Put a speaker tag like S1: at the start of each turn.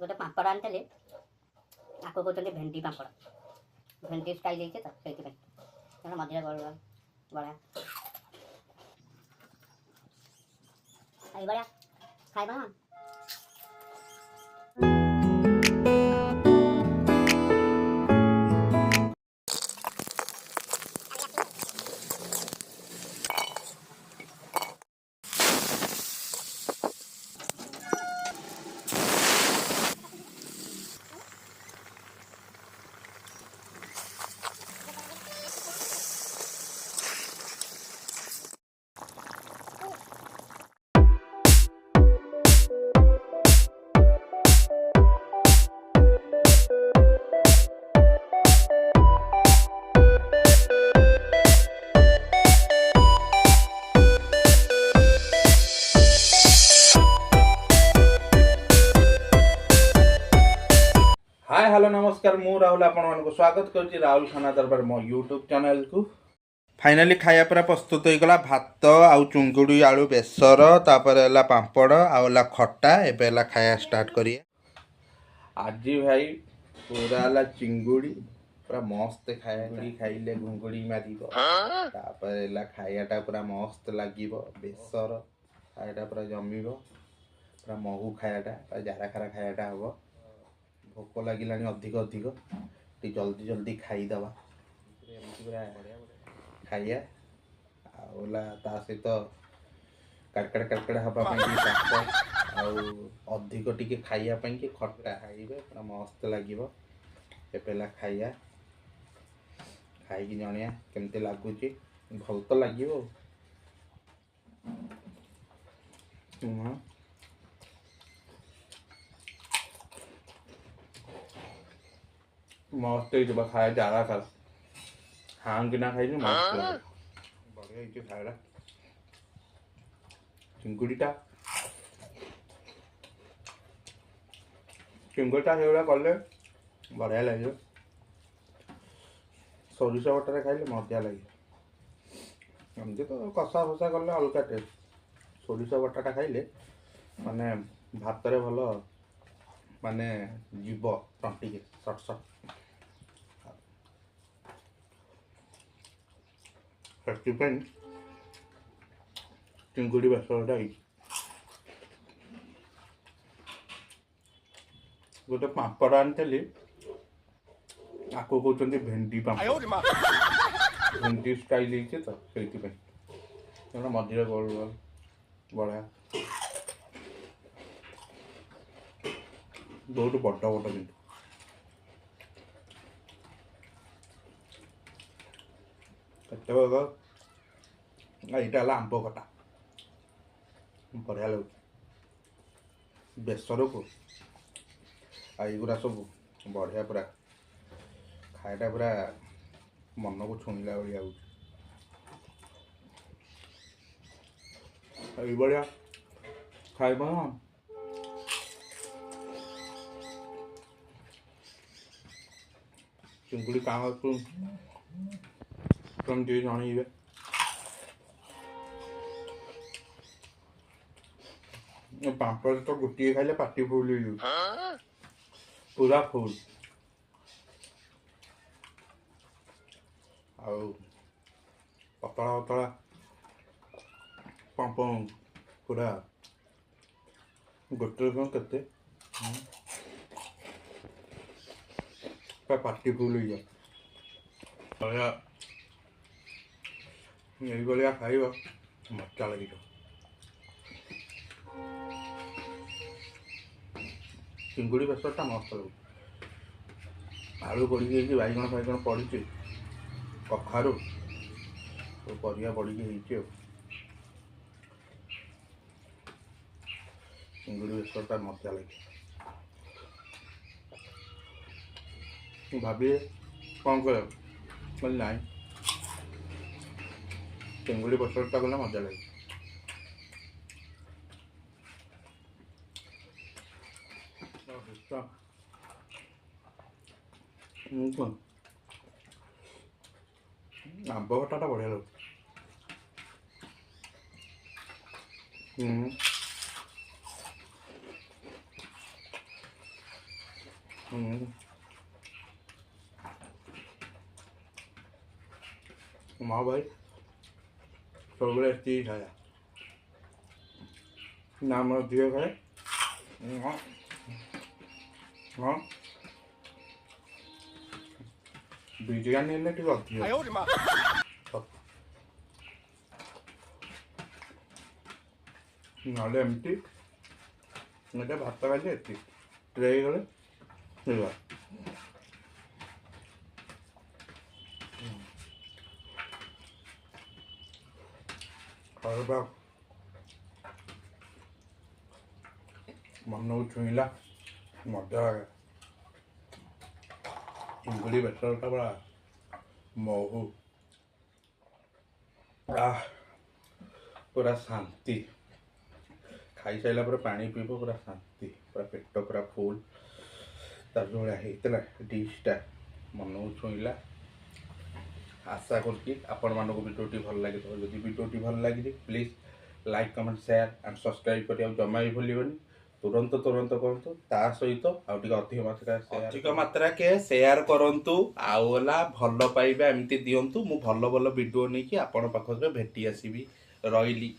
S1: गोटे पापड़ आनी आपको कहते भेंडी पापड़ भेंडी स्टाइल देते तो से मझे बढ़िया बढ़िया खाइबा
S2: हाय हेलो नमस्कार मु राहुल आपण को स्वागत करुच्ची राहुल खाना दरबार मो यूट्यूब चैनल को। फाइनाली खाया पूरा प्रस्तुत हो गला भात आउ चुंगुड़ी आलू बेसर तापर है पापड़ आला खट्टा एबे खाया स्टार्ट करिए। आज भाई पूरा है चिंगुड़ी पूरा मस्त खाया खाइले घुंगुड़ी मारिबो तापर है खायाटा पूरा मस्त लागिबो बेसर खायाटा पूरा जमिबो पूरा महू खायाटा जारा खारा खायाटा हबो। भोक लगे अधिक अधिक जल्दी जल्दी खाईदवा पूरा खाइया आला सहित काड़काड़ काड़काड़ हाँपाई अधिक टिके खाइयापाई कि खट्टा खाइबे पूरा मस्त लगे एपेला खाइया खाई जनिया केमती लगुच भल तो लगे मस्त खाया जारा खाला हाँ कि ना खाई मस्त बढ़िया खाया चिंगुड़ीटा से कले बढ़िया लगे सोरिष बटर खाइले मजा लगे एमती तो कषा फसा कले अलग टेस्ट सोरिष बटाटा खाइले माने भात रे भल माने जीव तंटी के सट सट चिंगुड़ी बेसरटा गोटे पापड़ आनी आपको कहते भेंडी पापड़ भेंडी स्टाइल तो से मझे गोल गोल बढ़िया बहुत बड़ बड़ कि यहाँ आंब खटा बढ़िया लगे बेसर को युरा सब बढ़िया पूरा खायाटा पूरा मन को छुईला भाया खाइब चिंगुड़ी कहाँ कमती जन पापड़ तो गोटे खाइले पाटी फुल पूरा फुल पतला पतला पापड़ पूरा गोटे के पाटी फुल यही भाया खाइब मजा लगे चिंगुड़ी बेसरटा मस्त लगे आलू पड़ी बैगण फैगण पड़ी कखारू परिया पड़ी चिंगुड़ी बेसरटा मजा लगे भाभी कौन कर ना चिंगुड़ी बेसरटा कले मजा लगे आंब खटाटा बढ़िया लगे माँ भाई सब एति खाया ना मोर झील खाए हाँ बिरयानी हेल्ले टिके अधिक नହେले एमती एटा भात खाली एति ट्रे गले ହେଇଗଲା ଖାଇବା ମନକୁ ଛୁଇଁଲା ମଜା ଲାଗେ ଚିଙ୍ଗୁଡ଼ି ବେସରଟା ପୁରା ମହୁ ପୁରା ଶାନ୍ତି ଖାଇସାରିଲା ପରେ ପାଣି ପିଇବ ପୁରା ଶାନ୍ତି ପୁରା ପେଟ ପୁରା ଫୁଲ ତାର ଭଳିଆ ହେଇଥିଲା ଡିଶ୍ଟା ମନକୁ ଛୁଇଁଲା आशा करुँच आपण मानक भिडियोटी भल लगी जदि भिडियोटी भल लगी please like comment share and subscribe करिया जमा भी भूलबनी तुरंत तुरंत करतु ता सहित अधिक मात्रा के शेयर करतु आउला भल पाइबा एमती दिंतु मु भल भल वीडियो नहीं कि आपण पाखरे भेटी आसीबी रही।